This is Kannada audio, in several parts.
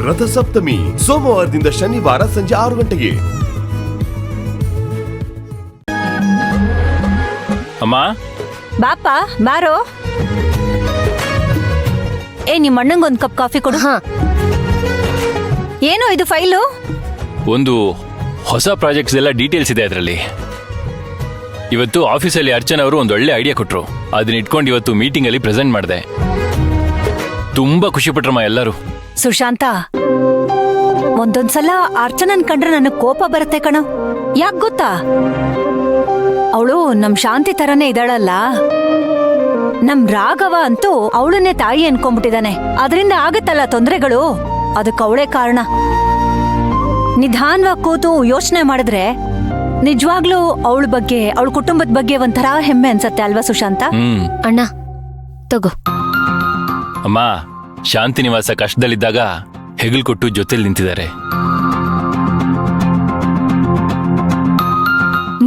ರಥಸಪ್ತಮಿ ಸೋಮವಾರದಿಂದ ಶನಿವಾರ ಸಂಜೆ 6 ಗಂಟೆಗೆ. ಅಮ್ಮ ಬಾಪ ಬಾರೋ. ನಿಮ್ಮ ಅಣ್ಣಂಗೊಂದು ಕಪ್ ಕಾಫಿ ಕೊಡು. ಏನೋ ಇದು ಫೈಲು? ಒಂದು ಹೊಸ ಪ್ರಾಜೆಕ್ಟ್ಸ್ ಎಲ್ಲ ಡೀಟೇಲ್ಸ್ ಇದೆ ಅದರಲ್ಲಿ. ಇವತ್ತು ಆಫೀಸಲ್ಲಿ ಅರ್ಚನಾ ಅವರು ಒಂದು ಒಳ್ಳೆ ಐಡಿಯಾ ಕೊಟ್ರು. ಅದನ್ನ ಇಟ್ಕೊಂಡು ಇವತ್ತು ಮೀಟಿಂಗ್ ಅಲ್ಲಿ ಪ್ರೆಸೆಂಟ್ ಮಾಡಿದೆ. ತುಂಬಾ ಖುಷಿ ಪಟ್ರಮ್ಮ ಎಲ್ಲರೂ. ಸುಶಾಂತ, ಒಂದೊಂದ್ಸಲ ಅರ್ಚನನ್ ಕಂಡ್ರೆ ನನಗ್ ಕೋಪ ಬರುತ್ತೆ ಕಣೋ. ಯಾಕ್ ಗೊತ್ತಾ? ಅವಳು ನಮ್ ಶಾಂತಿ ತರನೇ ಇದ್ದಾಳಲ್ಲ. ನಮ್ ರಾಘವ ಅಂತೂ ಅವಳನ್ನೇ ತಾಯಿ ಅನ್ಕೊಂಡ್ಬಿಟ್ಟಿದಾನೆ. ಅದರಿಂದ ಆಗತ್ತಲ್ಲ ತೊಂದರೆಗಳು, ಅದಕ್ಕೆ ಅವಳೇ ಕಾರಣ. ನಿಧಾನವಾಗಿ ಕೂತು ಯೋಚನೆ ಮಾಡಿದ್ರೆ ನಿಜವಾಗ್ಲೂ ಅವಳ ಬಗ್ಗೆ, ಅವಳ ಕುಟುಂಬದ ಬಗ್ಗೆ ಒಂಥರ ಹೆಮ್ಮೆ ಅನ್ಸತ್ತೆ ಅಲ್ವಾ ಸುಶಾಂತ? ಅಣ್ಣ ತಗೋ. ಅಮ್ಮ, ಶಾಂತಿ ನಿವಾಸ ಕಷ್ಟದಲ್ಲಿದ್ದಾಗ ಹೆಗಲ್ ಕೊಟ್ಟು ಜೊತೆಲಿ ನಿಂತಿದ್ದಾರೆ.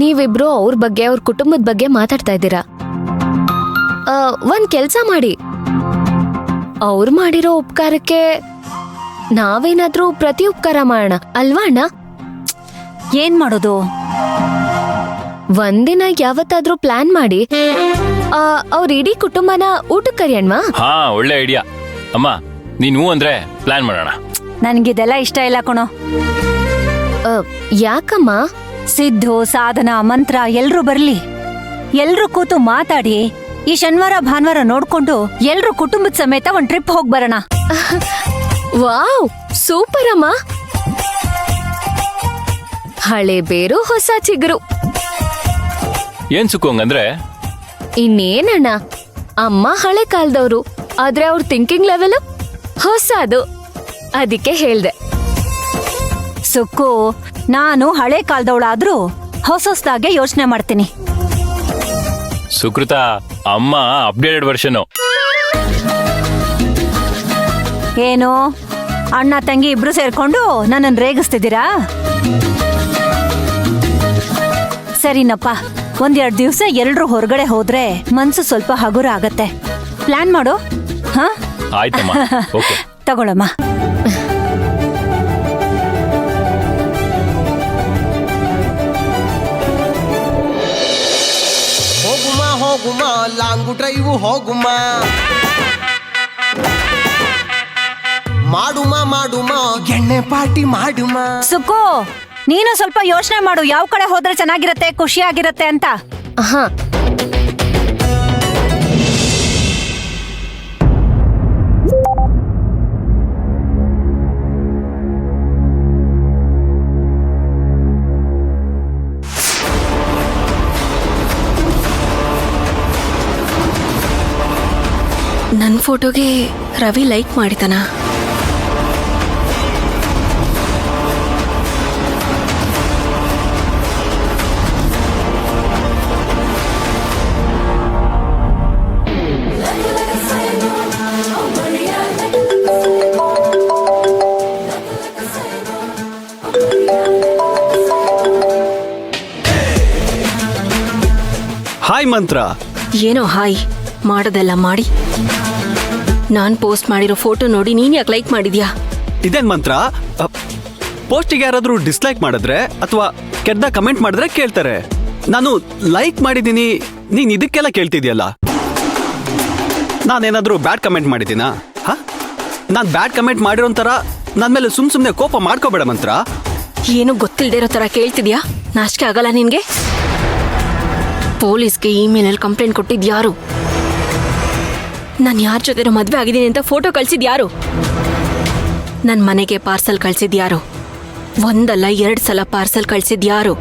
ನೀವಿಬ್ರು ಅವ್ರ ಬಗ್ಗೆ, ಅವ್ರ ಕುಟುಂಬದ ಬಗ್ಗೆ ಮಾತಾಡ್ತಾ ಇದ್ದೀರಾ. ಒಂದ್ ಕೆಲ್ಸ ಮಾಡಿ, ಅವ್ರು ಮಾಡಿರೋ ಉಪಕಾರಕ್ಕೆ ನಾವೇನಾದ್ರೂ ಪ್ರತಿ ಉಪಕಾರ ಮಾಡೋಣ ಅಲ್ವಾ ಅಣ್ಣ? ಏನ್ ಮಾಡೋದು? ಒಂದಿನ ಯಾವತ್ತಾದ್ರೂ ಪ್ಲಾನ್ ಮಾಡಿ ಅವ್ರ ಇಡೀ ಕುಟುಂಬನ ಊಟಕ್ಕೆ ಕರಿಯಣ್ವಾ? ಹಾ, ಒಳ್ಳೆ ಐಡಿಯಾ ಅಮ್ಮ. ನೀನು ಅಂದ್ರೆ ಪ್ಲಾನ್ ಮಾಡೋಣ. ನನ್ಗಿದೆಲ್ಲ ಇಷ್ಟ ಇಲ್ಲ ಕಣೋ. ಯಾಕಮ್ಮ? ಸಿದ್ದು, ಸಾಧನ, ಮಂತ್ರ ಎಲ್ರೂ ಬರ್ಲಿ. ಎಲ್ರೂ ಕೂತು ಮಾತಾಡಿ ಈ ಶನಿವಾರ ಭಾನುವಾರ ನೋಡ್ಕೊಂಡು ಎಲ್ರೂ ಕುಟುಂಬದ ಸಮೇತ ಒಂದ್ ಟ್ರಿಪ್ ಹೋಗ್ ಬರೋಣ. ವಾವ್, ಸೂಪರ್ ಅಮ್ಮ. ಹಳೆ ಬೇರು ಹೊಸ ಚಿಗುರು. ಏನ್ ಸುಖಂಗಂದ್ರೆ? ಇನ್ನೇನಣ್ಣ, ಅಮ್ಮ ಹಳೆ ಕಾಲದವ್ರು, ಆದ್ರೆ ಅವ್ರ ಥಿಂಕಿಂಗ್ ಲೆವೆಲ್ ಹೊಸದು. ಅದಕ್ಕೆ ಹೇಳ್ದೆ. ಸುಕ್ಕು, ನಾನು ಹಳೆ ಕಾಲದವಳಾದ್ರೂ ಹೊಸದಾಗೆ ಯೋಚನೆ ಮಾಡ್ತೀನಿ. ಸುಕೃತ, ಅಮ್ಮ ಅಪ್ಡೇಟೆಡ್ ವರ್ಷನ್. ಏನು ಅಣ್ಣ ತಂಗಿ ಇಬ್ರು ಸೇರ್ಕೊಂಡು ನನ್ನನ್ನು ರೇಗಿಸ್ತಿದ್ದೀರಾ? ಸರಿನಪ್ಪ, ಒಂದೆರಡು ದಿವಸ ಎಲ್ರೂ ಹೊರಗಡೆ ಹೋದ್ರೆ ಮನ್ಸು ಸ್ವಲ್ಪ ಹಗುರ ಆಗತ್ತೆ. ಪ್ಲಾನ್ ಮಾಡು. ಹಾ, ಆಯ್ತಮ್ಮ. ಓಕೆ, ತಗೊಳಮ್ಮ. ಹೋಗುಮ ಹೋಗುಮ ಲಾಂಗು ಡ್ರೈವ್ ಹೋಗುಮ, ಮಾಡುಮ ಮಾಡುಮ ಎಣ್ಣೆ ಪಾರ್ಟಿ ಮಾಡುಮ. ಸುಕ್ಕು, ನೀನು ಸ್ವಲ್ಪ ಯೋಚನೆ ಮಾಡು, ಯಾವ ಕಡೆ ಹೋದ್ರೆ ಚೆನ್ನಾಗಿರತ್ತೆ, ಖುಷಿಯಾಗಿರತ್ತೆ ಅಂತ. ಹಾ, ನನ್ನ ಫೋಟೋಗೆ ರವಿ ಲೈಕ್ ಮಾಡಿದಾನ? ಹಾಯ್ ಮಂತ್ರ. ಏನೋ ಹಾಯ್ ಮಾಡೋದೆಲ್ಲ ಮಾಡಿ ನಾನ್ ಪೋಸ್ಟ್ ಮಾಡಿರೋ ಫೋಟೋ ನೋಡಿ ನೀನ್ ಯಾಕೆ ಲೈಕ್ ಮಾಡಿದ್ಯಾ? ಇದೇನ್ ಮಂತ್ರ? ಪೋಸ್ಟಿಗೆ ಯಾರಾದ್ರೂ ಡಿಸ್ಲೈಕ್ ಮಾಡಿದ್ರೆ ಅಥವಾ ಕೆಟ್ಟ ಕಮೆಂಟ್ ಮಾಡಿದ್ರೆ ಕೇಳ್ತಾರೆ. ನಾನು ಲೈಕ್ ಮಾಡಿದ್ದೀನಿ, ನೀನ್ ಇದಕ್ಕೆಲ್ಲ ಕೇಳ್ತಿದ್ಯಲ್ಲ. ನಾನೇನಾದ್ರೂ ಬ್ಯಾಡ್ ಕಮೆಂಟ್ ಮಾಡಿದ್ದೀನಾ? ಹಾ, ನಾನ್ ಬ್ಯಾಡ್ ಕಮೆಂಟ್ ಮಾಡಿರೋಂಥರ ನನ್ ಮೇಲೆ ಸುಮ್ನೆ ಕೋಪ ಮಾಡ್ಕೋಬೇಡ ಮಂತ್ರ. ಏನು ಗೊತ್ತಿಲ್ದೇ ಇರೋ ತರ ಕೇಳ್ತಿದ್ಯಾ? ನಾಚಿಕೆ ಆಗಲ್ಲ ನಿನ್ಗೆ? ಪೊಲೀಸ್ಗೆ ಇಮೇಲಲ್ಲಿ ಕಂಪ್ಲೇಂಟ್ ಕೊಟ್ಟಿದ್ಯಾರು? ನಾನು ಯಾರ ಜೊತೆ ಮದ್ವೆ ಆಗಿದ್ದೀನಿ ಅಂತ ಫೋಟೋ ಕಳ್ಸಿದ್ಯಾರು? ನನ್ನ ಮನೆಗೆ ಪಾರ್ಸಲ್ ಕಳ್ಸಿದ್ಯಾರು? ಒಂದಲ್ಲ 2 ಸಲ ಪಾರ್ಸಲ್ ಕಳ್ಸಿದ್ಯಾರು?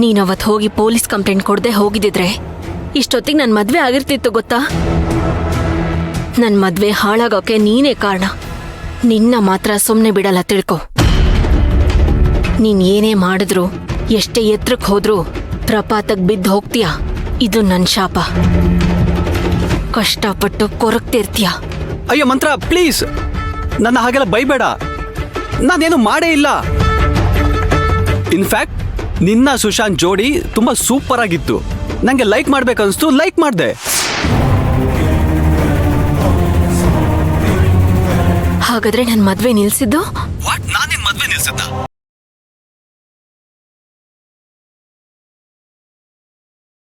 ನೀನವತ್ತು ಹೋಗಿ ಪೊಲೀಸ್ ಕಂಪ್ಲೇಂಟ್ ಕೊಡದೆ ಹೋಗಿದ್ದಿದ್ರೆ ಇಷ್ಟೊತ್ತಿಗೆ ನನ್ನ ಮದ್ವೆ ಆಗಿರ್ತಿತ್ತು ಗೊತ್ತಾ? ನನ್ನ ಮದ್ವೆ ಹಾಳಾಗೋಕೆ ನೀನೇ ಕಾರಣ. ನಿನ್ನ ಮಾತ್ರ ಸುಮ್ಮನೆ ಬಿಡಲ್ಲ, ತಿಳ್ಕೊ. ನೀನ್ ಏನೇ ಮಾಡಿದ್ರು, ಎಷ್ಟೇ ಎತ್ತರಕ್ಕೆ ಹೋದ್ರೂ ಪ್ರಪಾತಕ್ಕೆ ಬಿದ್ದು ಹೋಗ್ತೀಯ. ಇದು ನನ್ನ ಶಾಪ. ಕಷ್ಟಪಟ್ಟು ಕೊರಗ್ತಿರ್ತೀಯ. ಅಯ್ಯೋ ಮಂತ್ರ, ಪ್ಲೀಸ್ ನನ್ನ ಹಾಗೆಲ್ಲ ಬೈಬೇಡ. ನಾನೇನು ಮಾಡೇ ಇಲ್ಲ. ಇನ್ಫ್ಯಾಕ್ಟ್ ನಿನ್ನ ಸುಶಾಂತ್ ಜೋಡಿ ತುಂಬಾ ಸೂಪರ್ ಆಗಿತ್ತು. ನಂಗೆ ಲೈಕ್ ಮಾಡ್ಬೇಕನ್ಸ್ತು, ಲೈಕ್ ಮಾಡ್ದೆ. ಹಾಗಾದ್ರೆ ನನ್ ಮದ್ವೆ ನಿಲ್ಸಿದ್ದು ವಾಟ್ ನಾನಿನ್ ಮದ್ವೆ ನಿಲ್ಸತ್ತ